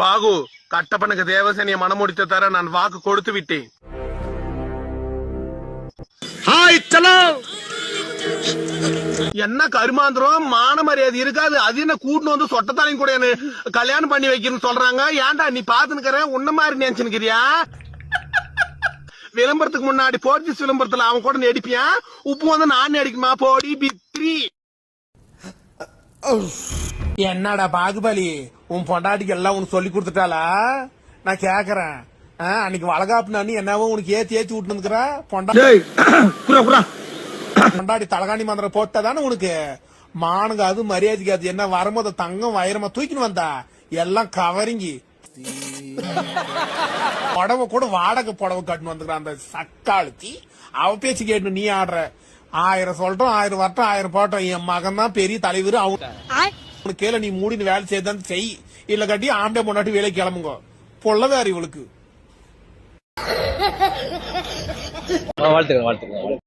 பாகு கட்டப்பனுக்கு தேவசேனிய மனமுடித்து தர நான் வாக்கு கொடுத்து விட்டேன். ஹாய் சலோ. என்ன கருமாந்திரம் மான மரியாதை இருக்காது. அது என்ன கூட்டு வந்து சொட்டத்தாலையும் கூட கல்யாணம் பண்ணி வைக்கணும்னு சொல்றாங்க. ஏன்டா நீ பாத்துனுக்கிற உன்ன மாதிரி நினைச்சுக்கிறியா? விளம்பரத்துக்கு முன்னாடி போர்ச்சுஸ் விளம்பரத்துல அவன் கூட நடிப்பியா? உப்பு வந்து நான் அடிக்குமா? போடி பித்ரி. என்னடா பாகுபலி உன் பொண்டாட்டிக்கு எல்லாம் உனக்கு சொல்லி கொடுத்துட்டாளா? நான் கேக்குறேன். அன்னைக்கு வளகாப்பு நான் என்னவோ உனக்கு ஏத்தி விட்டுனுக்குற பொண்டாட்டி தலகாணி மந்திரம் போட்டாதானே உனக்கு மானுங்க அது மரியாதைக்கு. அது என்ன வரும்போது தங்கம் வயிறமா தூக்கின்னு வந்தா எல்லாம் கவரிங்கி புடவை கூட வாடகை புடவை கட்டுன்னு வந்துக்கிறான் அந்த சக்காளுத்தி. அவ பேச்சு கேட்டு நீ ஆடுற. 1000 சொல்றோம் 1000 வரட்டும் 1000 போட்டோம். என் மகன் தான் பெரிய தலைவர். அவனுக்கு கேள நீ மூடின்னு வேலை செய்தான் செய். இல்ல கட்டி ஆம்பளை பொண்டாட்டி வேலை கிளம்புங்க. பொல்லதாரி இவளுக்கு. வாழ்த்துக்கள் வாழ்த்துக்கள்.